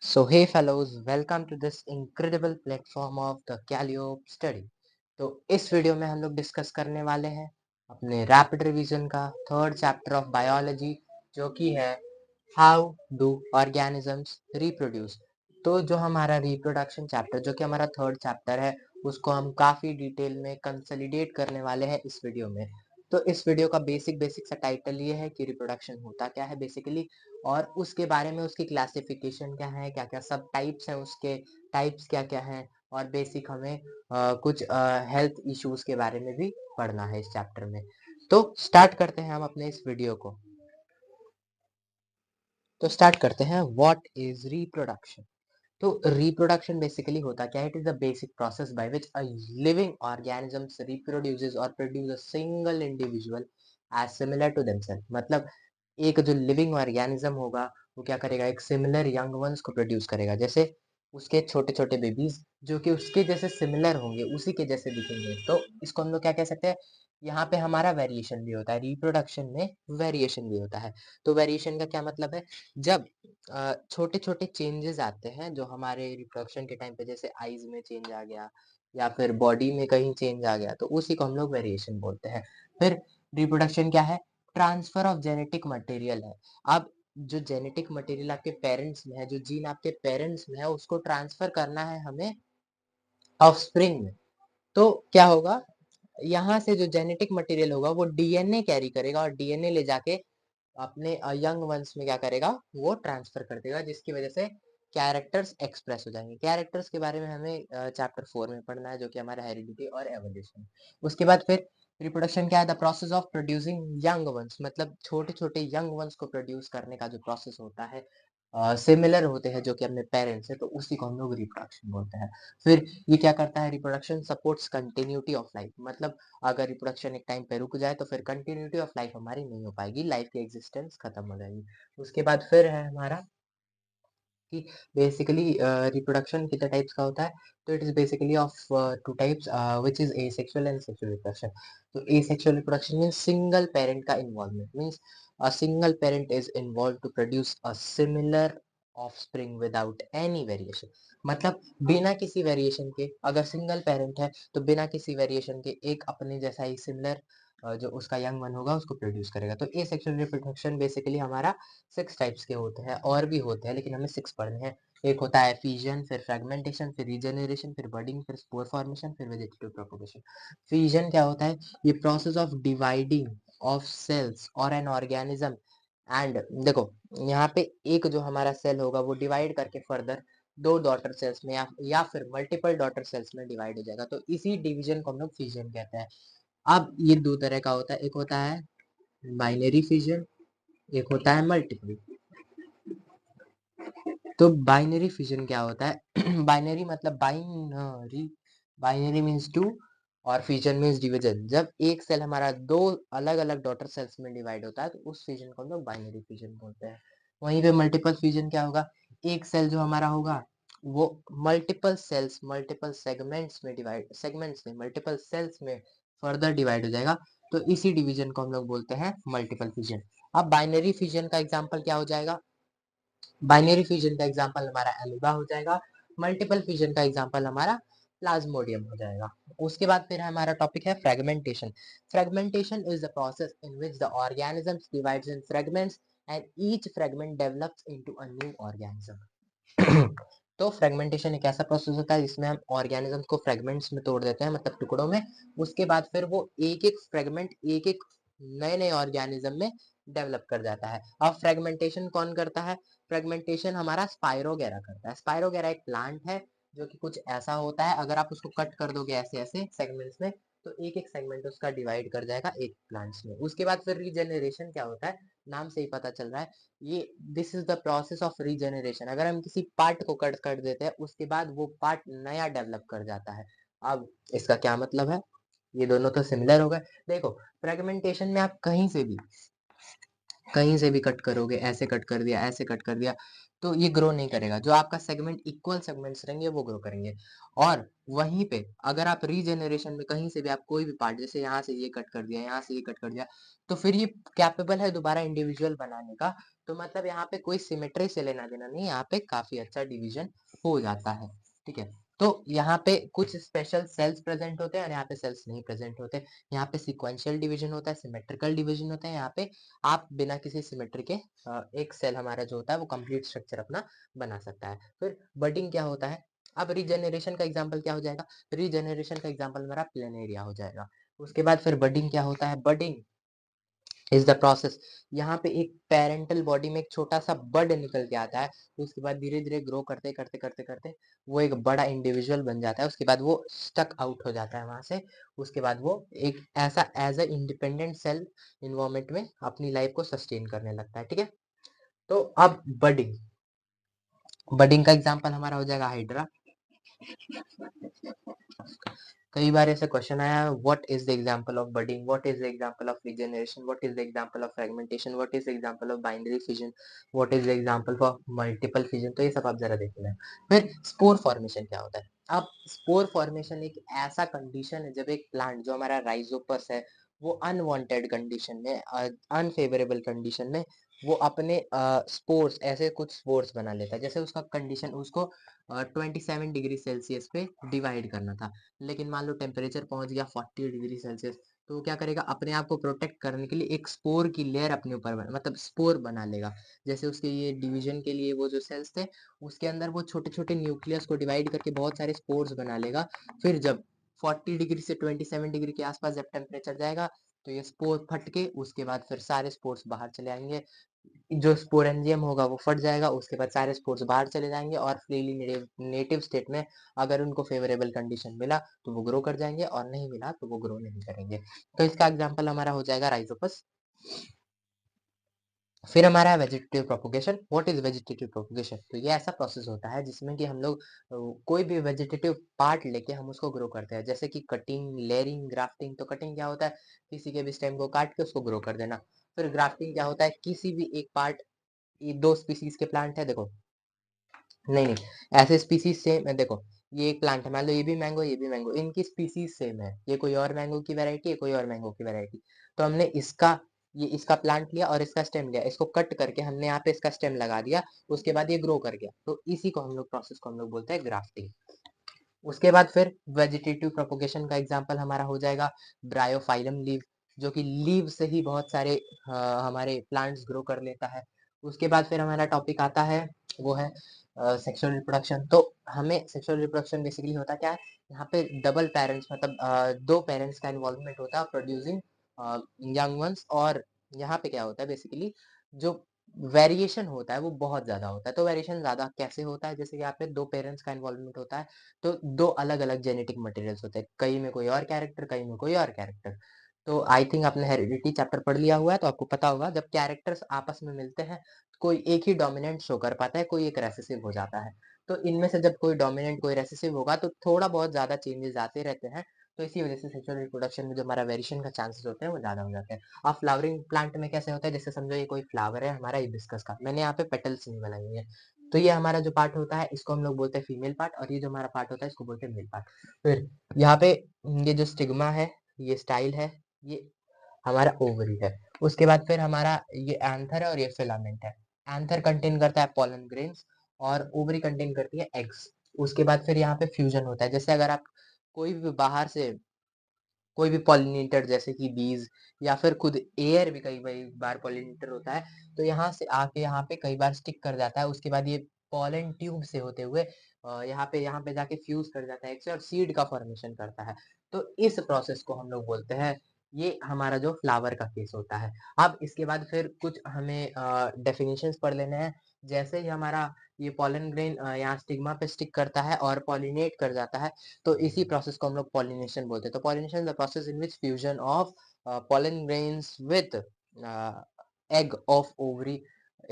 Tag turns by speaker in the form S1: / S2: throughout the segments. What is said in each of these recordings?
S1: So hey fellows, welcome to this incredible platform of the Calliope Study। तो इस video में हम लोग डिस्कस करने वाले हैं अपने रैपिड रिवीजन का थर्ड चैप्टर ऑफ बायोलॉजी, जो कि है हाउ डू ऑर्गेनिजम्स रिप्रोड्यूस। तो जो हमारा रिप्रोडक्शन चैप्टर, जो कि हमारा थर्ड चैप्टर है, उसको हम काफी डिटेल में कंसोलिडेट करने वाले हैं इस वीडियो में। तो इस वीडियो का बेसिक सा टाइटल ये है कि रिप्रोडक्शन होता क्या है बेसिकली, और उसके बारे में उसकी क्लासिफिकेशन क्या है, क्या क्या सब टाइप्स हैं, उसके टाइप्स क्या क्या हैं, और बेसिक हमें कुछ हेल्थ इश्यूज के बारे में भी पढ़ना है इस चैप्टर में। तो स्टार्ट करते हैं हम अपने इस वीडियो को। तो स्टार्ट करते हैं, व्हाट इज रिप्रोडक्शन। तो रिप्रोडक्शन बेसिकली होता क्या है? It is the basic process by which a living organisms reproduces और produce a single individual as similar to themself. मतलब एक जो लिविंग ऑर्गेनिज्म होगा वो क्या करेगा? एक सिमिलर यंग वंस को प्रोड्यूस करेगा। जैसे उसके छोटे छोटे बेबीज जो कि उसके जैसे सिमिलर होंगे, उसी के जैसे दिखेंगे, तो इसको हम लोग क्या कह सकते हैं? यहाँ पे हमारा वेरिएशन भी होता है, रिप्रोडक्शन में वेरिएशन भी होता है। तो वेरिएशन का क्या मतलब है? जब छोटे छोटे चेंजेस आते हैं जो हमारे रिप्रोडक्शन के टाइम पे, जैसे आईज में चेंज आ गया या फिर बॉडी में कहीं चेंज आ गया, तो उसी को हम लोग वेरिएशन बोलते हैं। फिर रिप्रोडक्शन क्या है? ट्रांसफर ऑफ जेनेटिक मटेरियल है। अब जो जेनेटिक मटेरियल आपके पेरेंट्स में है, जो जीन आपके पेरेंट्स में है, उसको ट्रांसफर करना है हमें ऑफस्प्रिंग में। तो क्या होगा? यहाँ से जो जेनेटिक मटेरियल होगा वो डीएनए कैरी करेगा, और डीएनए ले जाके अपने यंग वंस में क्या करेगा? वो ट्रांसफर कर देगा, जिसकी वजह से कैरेक्टर्स एक्सप्रेस हो जाएंगे। कैरेक्टर्स के बारे में हमें चैप्टर 4 में पढ़ना है, जो कि हमारा हेरिडिटी और एवोल्यूशन। उसके बाद फिर रिप्रोडक्शन क्या है? The process of producing young ones, मतलब छोटे छोटे यंग वंस को प्रोड्यूस करने का जो प्रोसेस होता है, सिमिलर होते हैं जो कि अपने पेरेंट्स है, तो उसी को हम लोग रिप्रोडक्शन बोलते हैं। फिर ये क्या करता है? Reproduction supports continuity of life. मतलब अगर रिप्रोडक्शन एक टाइम पे रुक जाए तो फिर कंटिन्यूटी ऑफ लाइफ हमारी नहीं हो पाएगी, लाइफ की एग्जिस्टेंस खत्म हो जाएगी। उसके बाद फिर है हमारा कि बेसिकली रिप्रोडक्शन कितने टाइप्स का होता है? तो it is basically of two types, which is asexual and sexual reproduction. तो asexual reproduction means single parent का involvement, means a single parent is involve to produce a similar offspring without any variation. मतलब बिना किसी variation के, अगर single parent है तो बिना किसी वेरिएशन के एक अपने जैसा ही सिमिलर जो उसका यंग वन होगा उसको प्रोड्यूस करेगा। तो एसेक्सुअल रिप्रोडक्शन बेसिकली हमारा 6 टाइप्स के होते हैं, और भी होते हैं लेकिन हमें 6 पढ़ने हैं। एक होता है फिजन, फिर फ्रेगमेंटेशन, फिर रीजनरेशन, फिर बडिंग, फिर स्पोर फॉर्मेशन, फिर वेजिटेटिव प्रोपगेशन। फिजन क्या होता है? ये process of dividing of cells और एन ऑर्गेनिज्म। एंड देखो, यहाँ पे एक जो हमारा सेल होगा वो डिवाइड करके फर्दर दो डॉटर सेल्स में या फिर मल्टीपल डॉटर सेल्स में डिवाइड हो जाएगा, तो इसी डिवीजन को हम लोग फिजन कहते हैं। अब ये दो तरह का होता है, एक होता है बाइनरी फिजन, एक होता है मल्टीपल। तो बाइनरी फिजन क्या होता है? बाइनरी मतलब बाइनरी, बाइनरी मीन्स टू, और फिजन मीन्स डिवीजन। जब एक सेल हमारा दो अलग अलग डॉटर सेल्स में डिवाइड होता है तो उस फिजन को हम लोग बाइनरी फिजन बोलते हैं। वहीं पे मल्टीपल फिजन क्या होगा? एक सेल जो हमारा होगा वो मल्टीपल सेल्स, मल्टीपल सेगमेंट्स में डिवाइड, सेगमेंट्स में मल्टीपल सेल्स में फर्दर डिवाइड हो जाएगा, तो इसी डिवीजन को हम लोग बोलते हैं मल्टीपल फिजन। अब बाइनरी फिजन का एग्जांपल क्या हो जाएगा? बाइनरी फिजन का एग्जांपल हमारा एल्गा हो जाएगा, मल्टीपल फिजन का एग्जांपल हमारा प्लाज्मोडियम हो जाएगा। उसके बाद फिर हमारा टॉपिक है fragmentation. Fragmentation is the process in which the organisms divides in fragments and each fragment develops into a new organism. तो फ्रेगमेंटेशन एक ऐसा प्रोसेस होता है जिसमें हम ऑर्गेनिज्म को फ्रेगमेंट्स में तोड़ देते हैं, मतलब टुकड़ों में। उसके बाद फिर वो एक एक फ्रेगमेंट एक एक नए नए ऑर्गेनिज्म में डेवलप कर जाता है। अब फ्रेगमेंटेशन कौन करता है? फ्रेगमेंटेशन हमारा स्पाइरोगेरा करता है। स्पाइरोगेरा एक प्लांट है जो कि कुछ ऐसा होता है, अगर आप उसको कट कर दोगे ऐसे ऐसे सेगमेंट्स में, तो एक एक सेगमेंट उसका डिवाइड कर जाएगा एक प्लांट्स में। उसके बाद फिर रीजेनरेशन क्या होता है? नाम से ही पता चल रहा है, ये this is the process of regeneration. अगर हम किसी पार्ट को कट कर देते हैं उसके बाद वो पार्ट नया डेवलप कर जाता है। अब इसका क्या मतलब है? ये दोनों तो सिमिलर हो गए। देखो, फ्रेगमेंटेशन में आप कहीं से भी कट करोगे, ऐसे कट कर दिया, ऐसे कट कर दिया, तो ये ग्रो नहीं करेगा। जो आपका सेगमेंट इक्वल सेगमेंट्स रहेंगे वो ग्रो करेंगे। और वहीं पे अगर आप रीजेनरेशन में कहीं से भी आप कोई भी पार्ट, जैसे यहाँ से ये कट कर दिया, यहाँ से ये कट कर दिया, तो फिर ये कैपेबल है दोबारा इंडिविजुअल बनाने का। तो मतलब यहाँ पे कोई सिमेट्री से लेना देना नहीं, यहाँ पे काफी अच्छा डिवीजन हो जाता है। ठीक है, तो यहाँ पे कुछ स्पेशल सेल्स प्रेजेंट होते हैं और यहाँ पे सेल्स नहीं प्रेजेंट होते। यहाँ पे सिक्वेंशियल डिवीजन होता है, सिमेट्रिकल डिवीजन होता है। यहाँ पे आप बिना किसी सिमेट्री के एक सेल हमारा जो होता है वो कंप्लीट स्ट्रक्चर अपना बना सकता है। फिर बडिंग क्या होता है? अब रीजेनरेशन का एग्जाम्पल क्या हो जाएगा? रीजेनरेशन का एग्जाम्पल मेरा प्लेनेरिया हो जाएगा। उसके बाद फिर बडिंग क्या होता है? बडिंग इज द प्रोसेस, यहाँ पे एक पेरेंटल बॉडी में एक छोटा सा बड निकल के आता है, उसके बाद धीरे धीरे ग्रो करते करते करते करते वो एक बड़ा इंडिविजुअल बन जाता है। उसके बाद वो स्टक आउट हो जाता है वहां से। उसके बाद वो एक ऐसा as a independent cell environment में अपनी लाइफ को सस्टेन करने लगता है। ठीक है, तो अब बडिंग, बडिंग का एग्जाम्पल हमारा हो जाएगा हाइड्रा। कई बार ऐसे क्वेश्चन आया है, what is the example of budding, what is the example of regeneration, what is the example of fragmentation, what is the example of binary fission, what is the example for multiple fission. तो ये सब आप जरा देख लें। फिर spore formation क्या होता है? अब स्पोर फॉर्मेशन एक ऐसा कंडीशन है जब एक प्लांट जो हमारा राइजोपस है वो अनवांटेड कंडीशन में, अनफेवरेबल कंडीशन में वो अपने स्पोर्स, ऐसे कुछ स्पोर्स बना लेता है। जैसे उसका कंडीशन उसको 27 डिग्री सेल्सियस पे डिवाइड करना था, लेकिन मान लो टेम्परेचर पहुंच गया 40 डिग्री सेल्सियस, तो वो क्या करेगा? अपने आप को प्रोटेक्ट करने के लिए एक स्पोर की लेयर अपने ऊपर मतलब स्पोर बना लेगा। जैसे उसके ये डिवीजन के लिए वो जो सेल्स थे उसके अंदर वो छोटे छोटे न्यूक्लियस को डिवाइड करके बहुत सारे स्पोर्स बना लेगा। फिर जब 40 डिग्री से 27 डिग्री के आसपास जब टेम्परेचर जाएगा तो ये स्पोर फट के उसके बाद फिर सारे स्पोर्स बाहर चले आएंगे। जो स्पोरेंजियम होगा वो फट जाएगा, उसके बाद सारे स्पोर्स बाहर चले जाएंगे और फ्रीली नेटिव स्टेट में अगर उनको फेवरेबल कंडीशन मिला तो वो ग्रो कर जाएंगे और नहीं मिला तो वो ग्रो नहीं करेंगे। तो इसका एग्जांपल हमारा हो जाएगा राइजोपस। फिर हमारा है vegetative propagation. What is vegetative propagation? तो ये ऐसा प्रोसेस होता है जिसमें कि हम लोग कोई भी वेजिटेटिव पार्ट लेके हम उसको ग्रो करते हैं, जैसे कि कटिंग, लेयरिंग, ग्राफ्टिंग। तो कटिंग क्या होता है? किसी के भी स्टेम को काट के उसको ग्रो कर देना। फिर ग्राफ्टिंग क्या होता है? किसी भी एक पार्ट, ये दो स्पीसीज के प्लांट है देखो, नहीं नहीं, ऐसे स्पीसीज सेम है देखो, ये एक प्लांट है, मान लो ये भी मैंगो ये भी मैंगो, इनकी स्पीसीज सेम है, ये कोई और मैंगो की वैरायटी है, कोई और मैंगो की वैरायटी। तो हमने इसका, ये इसका प्लांट लिया और इसका स्टेम लिया, इसको कट करके हमने यहाँ पे इसका स्टेम लगा दिया, उसके बाद ये ग्रो कर गया। तो इसी को हम लोग प्रोसेस को हम लोग बोलते हैं ग्राफ्टिंग। उसके बाद फिर वेजिटेटिव प्रोपोगेशन का एग्जांपल हमारा हो जाएगा ब्रायोफाइलम लीव, जो कि लीव से ही बहुत सारे हमारे प्लांट्स ग्रो कर लेता है। उसके बाद फिर हमारा टॉपिक आता है, वो है सेक्सुअल रिप्रोडक्शन। तो हमें सेक्सुअल रिप्रोडक्शन बेसिकली होता क्या है? यहाँ पे डबल पेरेंट्स मतलब दो पेरेंट्स का इन्वॉल्वमेंट होता है प्रोड्यूसिंग यंग वंस। और यहाँ पे क्या होता है बेसिकली, जो वेरिएशन होता है वो बहुत ज्यादा होता है। तो वेरिएशन ज्यादा कैसे होता है? जैसे कि यहाँ पे दो पेरेंट्स का इन्वॉल्वमेंट होता है, तो दो अलग अलग जेनेटिक मटेरियल्स होते हैं, कई में कोई और कैरेक्टर, कई में कोई और कैरेक्टर। तो आई थिंक आपने हेरिडिटी चैप्टर पढ़ लिया हुआ है, तो आपको पता होगा जब कैरेक्टर्स आपस में मिलते हैं कोई एक ही डोमिनेंट शो कर पाता है, कोई एक रेसेसिव हो जाता है। तो इनमें से जब कोई डोमिनेंट कोई रेसेसिव होगा तो थोड़ा बहुत ज्यादा चेंजेस आते रहते हैं। तो इसी वजह से सेक्सुअल रिप्रोडक्शन में जो हमारा वेरिएशन का चांसेस होते हैं वो ज्यादा हो जाते हैं। अब फ्लावरिंग प्लांट में कैसे होता है? जैसे समझो ये कोई फ्लावर है हमारा हिबिस्कस का, मैंने यहाँ पे पेटल्स नहीं बनाई हुई है, तो ये हमारा जो पार्ट होता है इसको हम लोग बोलते हैं फीमेल पार्ट, और ये जो हमारा पार्ट होता है इसको बोलते हैं मेल पार्ट। फिर यहाँ पे ये जो स्टिग्मा है, ये स्टाइल है, ये हमारा ओवरी है। उसके बाद फिर हमारा ये एंथर है और ये फिलामेंट है। एंथर कंटेन करता है पोलन ग्रेन्स और ओवरी कंटेन करती है एग्स। उसके बाद फिर यहाँ पे फ्यूजन होता है, जैसे अगर आप कोई भी बाहर से कोई भी पॉलिनेटर जैसे कि बीज या फिर खुद एयर भी कई कई बार पॉलिनेटर होता है, तो यहाँ से आके यहाँ पे कई बार स्टिक कर जाता है। उसके बाद ये पॉलन ट्यूब से होते हुए यहाँ पे जाके फ्यूज कर जाता है एक से और सीड का फॉर्मेशन करता है। तो इस प्रोसेस को हम लोग बोलते हैं, ये हमारा जो फ्लावर का केस होता है। अब इसके बाद फिर कुछ हमें डेफिनेशंस पढ़ लेने हैं। जैसे ही हमारा ये पॉलन ग्रेन यहाँ स्टिग्मा पे स्टिक करता है और पॉलिनेट कर जाता है, तो इसी प्रोसेस को हम लोग पॉलिनेशन बोलते हैं। तो pollination the process in which fusion of pollen grains with egg of ovary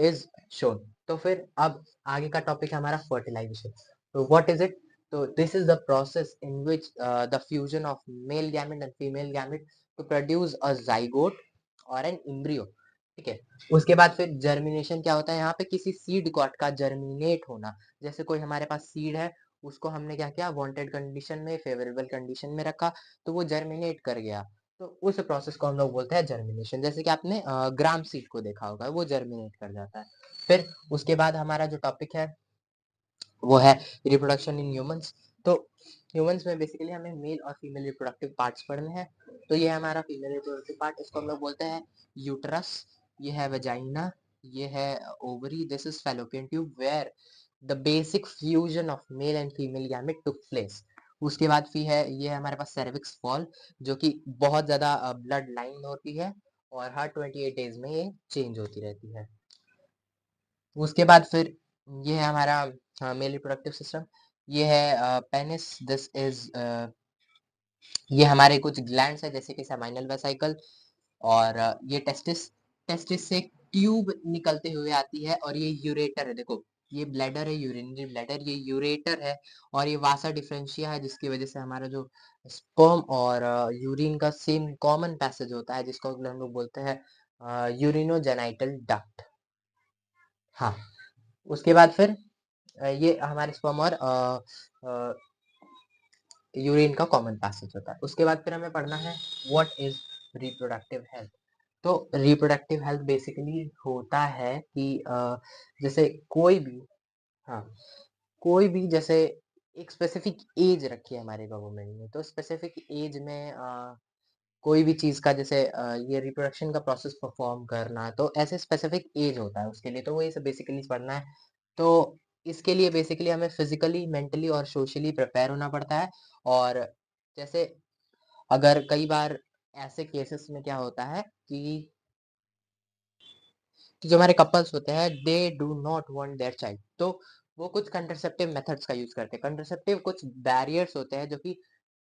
S1: is shown। तो फिर अब आगे का टॉपिक है हमारा फर्टिलाइजेशन। तो व्हाट इज इट? तो this is the process in which the fusion of male gamete and female gamete to produce a zygote और एन एम्ब्रियो। ठीक है, उसके बाद फिर जर्मिनेशन क्या होता है? यहाँ पे किसी सीड कॉट का जर्मिनेट होना। जैसे कोई हमारे पास सीड है, उसको हमने क्या किया? वांटेड कंडीशन में, फेवरेबल कंडीशन में रखा, तो वो जर्मिनेट कर गया। तो उस प्रोसेस को हम लोग बोलते हैं जर्मिनेशन। जैसे कि आपने ग्राम सीड को देखा होगा, वो जर्मिनेट कर जाता है। फिर उसके बाद हमारा जो टॉपिक है वो है रिप्रोडक्शन इन ह्यूमंस। तो ह्यूमंस में बेसिकली हमें मेल और फीमेल रिप्रोडक्टिव पार्ट्स पढ़ने हैं। तो ये है हमारा फीमेल रिप्रोडक्टिव पार्ट, इसको हम लोग बोलते हैं यूटरस, ये है वेजाइना, ये है ovary, this is Fallopian tube where the basic fusion of male and female gamete took place. उसके बाद फिर है ये है हमारे पास सर्विक्स वॉल, जो कि बहुत ज्यादा ब्लड लाइन होती है और हर 28 डेज में ये चेंज होती रहती है। उसके बाद फिर ये है हमारा मेल रिप्रोडक्टिव सिस्टम, ये है पेनिस, दिस इज ये हमारे कुछ ग्लैंड्स है जैसे कि सेमाइनल वेसिकल, और ये टेस्टिस, टेस्टिस से ट्यूब निकलते हुए आती है, और ये यूरेटर है, देखो ये ब्लैडर है, यूरिनरी ब्लैडर, ये यूरेटर है, और ये वासा डिफरेंशिया है, जिसकी वजह से हमारा जो स्पर्म और यूरिन का सेम कॉमन पैसेज होता है, जिसको हम लोग बोलते हैं यूरिनोजेनाइटल डक्ट। हाँ, उसके बाद फिर ये हमारे स्पर्म और यूरिन का कॉमन पैसेज होता है। उसके बाद फिर हमें पढ़ना है व्हाट इज रिप्रोडक्टिव हेल्थ। तो रिप्रोडक्टिव हेल्थ बेसिकली होता है कि जैसे कोई भी, हाँ, कोई भी जैसे एक स्पेसिफिक एज रखी है हमारे गवर्नमेंट ने, तो स्पेसिफिक एज में कोई भी चीज का जैसे ये रिप्रोडक्शन का प्रोसेस परफॉर्म करना है, तो ऐसे स्पेसिफिक एज होता है उसके लिए, तो वो ये सब बेसिकली पढ़ना है। तो इसके लिए बेसिकली हमें फिजिकली, मेंटली और सोशली प्रिपेयर होना पड़ता है। और जैसे अगर कई बार ऐसे केसेस में क्या होता है कि जो हमारे कपल्स होते हैं they do not want their child, तो वो कुछ कंट्रासेप्टिव मेथड्स का यूज करते हैं। कंट्रासेप्टिव कुछ बैरियर्स होते हैं जो कि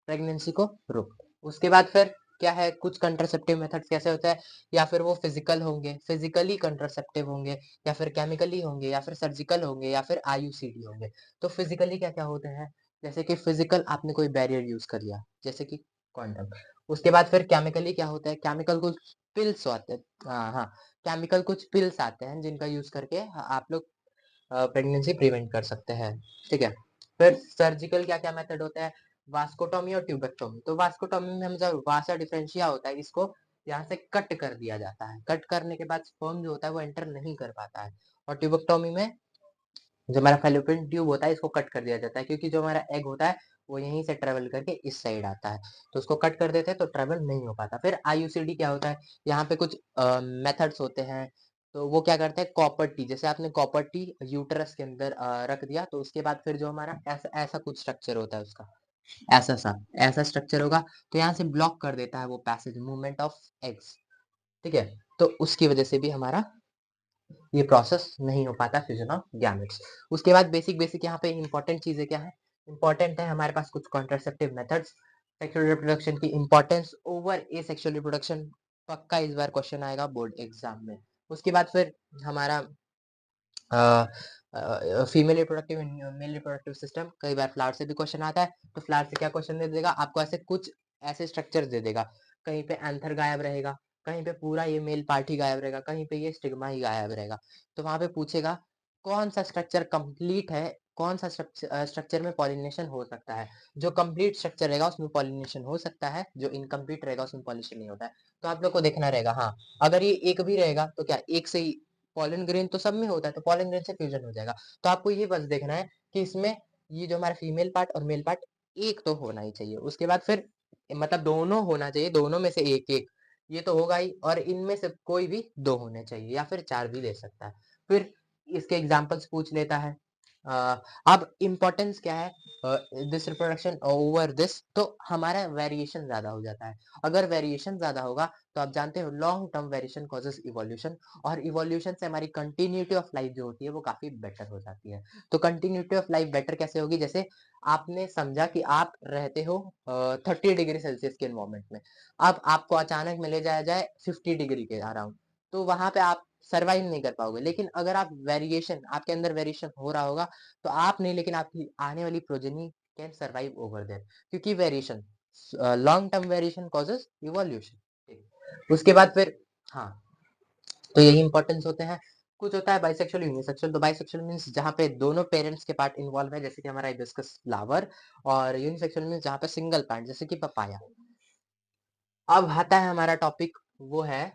S1: प्रेगनेंसी को रोकते हैं। उसके बाद फिर क्या है, कुछ कंट्रासेप्टिव मेथड्स कैसे होता है, या फिर वो फिजिकल होंगे, फिजिकली कंट्रासेप्टिव होंगे, या फिर केमिकली होंगे, या फिर सर्जिकल होंगे, या फिर आईयूसीडी होंगे। तो फिजिकली क्या क्या होते हैं, जैसे कि फिजिकल आपने कोई बैरियर यूज कर लिया जैसे कि कॉन्डम। उसके बाद फिर केमिकली क्या होता है, केमिकल कुछ पिल्स होते हैं, हाँ हाँ, केमिकल कुछ पिल्स आते हैं जिनका यूज करके आप लोग प्रेगनेंसी प्रिवेंट कर सकते हैं। ठीक है, फिर सर्जिकल क्या क्या मेथड होता है, वास्कोटोमी और ट्यूबेक्टोमी। तो वास्कोटोमी में हम जब वासा डिफरेंशिया होता है, इसको यहाँ से कट कर दिया जाता है, कट करने के बाद स्पर्म जो होता है वो एंटर नहीं कर पाता है। और ट्यूबेक्टोमी में जो हमारा फैलोपियन ट्यूब होता है इसको कट कर दिया जाता है, क्योंकि जो हमारा एग होता है वो यहीं से ट्रेवल करके इस साइड आता है, तो उसको कट कर देते हैं तो ट्रेवल नहीं हो पाता। फिर आईयूसीडी क्या होता है, यहाँ पे कुछ मेथड्स होते हैं, तो वो क्या करते हैं, कॉपर टी, जैसे आपने कॉपर टी यूटरस के अंदर रख दिया, तो उसके बाद फिर जो हमारा ऐसा ऐसा कुछ स्ट्रक्चर होता है उसका, ऐसा सा ऐसा स्ट्रक्चर होगा, तो यहाँ से ब्लॉक कर देता है वो पैसेज, मूवमेंट ऑफ एग्स। ठीक है, तो उसकी वजह से भी हमारा ये प्रोसेस नहीं हो पाता फ्यूजन ऑफ गैमेट्स। उसके बाद बेसिक बेसिक यहाँ पे इंपॉर्टेंट चीजें क्या है, इंपॉर्टेंट है हमारे पास कुछ कॉन्ट्रासेप्टिव मेथड्स, सेक्सुअल रिप्रोडक्शन की इंपॉर्टेंस ओवर ए सेक्सुअल रिप्रोडक्शन, पक्का इस बार क्वेश्चन आएगा बोर्ड एग्जाम में। उसके बाद फिर हमारा female reproductive male reproductive system, कई बार फ्लावर से भी क्वेश्चन आता है, तो फ्लावर से क्या क्वेश्चन दे देगा आपको, ऐसे कुछ ऐसे स्ट्रक्चर दे देगा, कहीं पे एंथर गायब रहेगा, कहीं पे पूरा ये मेल पार्ट ही गायब रहेगा, कहीं पे ये स्टिग्मा ही गायब रहेगा। तो वहां पे पूछेगा कौन सा स्ट्रक्चर कंप्लीट है, कौन सा स्ट्रक्चर में पॉलिनेशन हो सकता है। जो कंप्लीट स्ट्रक्चर रहेगा उसमें पॉलिनेशन हो सकता है, जो इनकम्प्लीट रहेगा उसमें पॉलिनेशन नहीं होता है। तो आप लोग को देखना रहेगा, हाँ, अगर ये एक भी रहेगा तो क्या एक से ही, पॉलन ग्रेन तो सब में होता है, तो पॉलन ग्रेन से फ्यूजन हो जाएगा। तो आपको ये बस देखना है कि इसमें ये जो हमारा फीमेल पार्ट और मेल पार्ट एक तो होना ही चाहिए। उसके बाद फिर मतलब दोनों होना चाहिए, दोनों में से एक एक, ये तो होगा ही, और इनमें से कोई भी दो होने चाहिए, या फिर चार भी ले सकता है। फिर इसके एग्जाम्पल्स पूछ लेता है। अब इम्पोर्टेंस क्या है, दिस रिप्रोडक्शन ओवर दिस, तो हमारा वेरिएशन ज्यादा हो जाता है। अगर वेरिएशन ज्यादा होगा तो आप जानते हो long term variation causes evolution, और इवोल्यूशन से हमारी कंटिन्यूटी ऑफ लाइफ जो होती है वो काफी बेटर हो जाती है। तो कंटिन्यूटी ऑफ लाइफ बेटर कैसे होगी, जैसे आपने समझा कि आप रहते हो 30 डिग्री सेल्सियस के एनवायरमेंट में, अब आपको अचानक में ले जाया जाए 50 डिग्री के अराउंड, तो वहां पे आप सर्वाइव नहीं कर पाओगे। लेकिन अगर आप वेरिएशन, आपके अंदर वेरिएशन हो रहा होगा, तो आप नहीं, लेकिन आपकी आने वाली progeny can survive over there, क्योंकि variation, long term variation causes evolution. उसके बाद फिर, हाँ, तो यही इंपॉर्टेंस होते हैं। कुछ होता है बाइसेक्सुअल, यूनिसेक्सुअल। तो बाइसेक्सुअल मीन्स जहाँ पे दोनों पेरेंट्स के पार्ट इन्वॉल्व है, जैसे कि हमारा हिबिस्कस फ्लावर, और यूनिसेक्सुअल मीन्स जहाँ पे सिंगल पार्ट, जैसे कि पपाया। अब आता है हमारा टॉपिक, वो है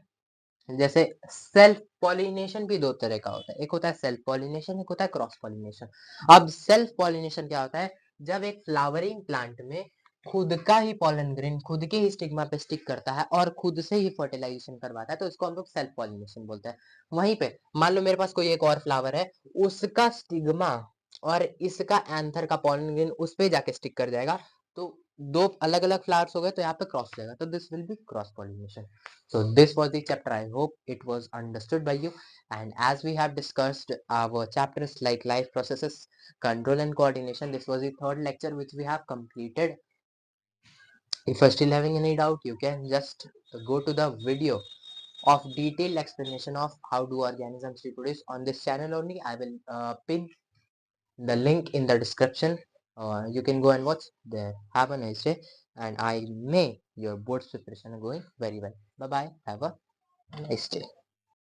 S1: जैसे सेल्फ पॉलिनेशन भी दो तरह का होता है, एक होता है सेल्फ पॉलिनेशन, एक होता है क्रॉस पॉलिनेशन। अब सेल्फ पॉलिनेशन क्या होता है, जब एक फ्लावरिंग प्लांट में खुद का ही पॉलन ग्रेन खुद के ही स्टिग्मा पे स्टिक करता है और खुद से ही फर्टिलाइजेशन करवाता है, तो इसको हम लोग सेल्फ पॉलिनेशन बोलते हैं। वहीं पे मान लो मेरे पास कोई एक और फ्लावर है, उसका स्टिग्मा और इसका एंथर का पॉलन ग्रेन उस पे जाके स्टिक कर जाएगा, तो दो अलग अलग फ्लावर्स हो गए, तो यहाँ पे क्रॉस हो जाएगा, तो this will be cross pollination. So this was the chapter. I hope it was understood by you. And as we have discussed our chapters like life processes, control and coordination, this was the third lecture which we have completed. If you're still having any doubt, you can just go to the video of detailed explanation of how do organisms reproduce on this channel only. I will pin the link in the description. You can go and watch there. Have a nice day, and I may your board's preparation going very well. Bye bye. Have a nice day.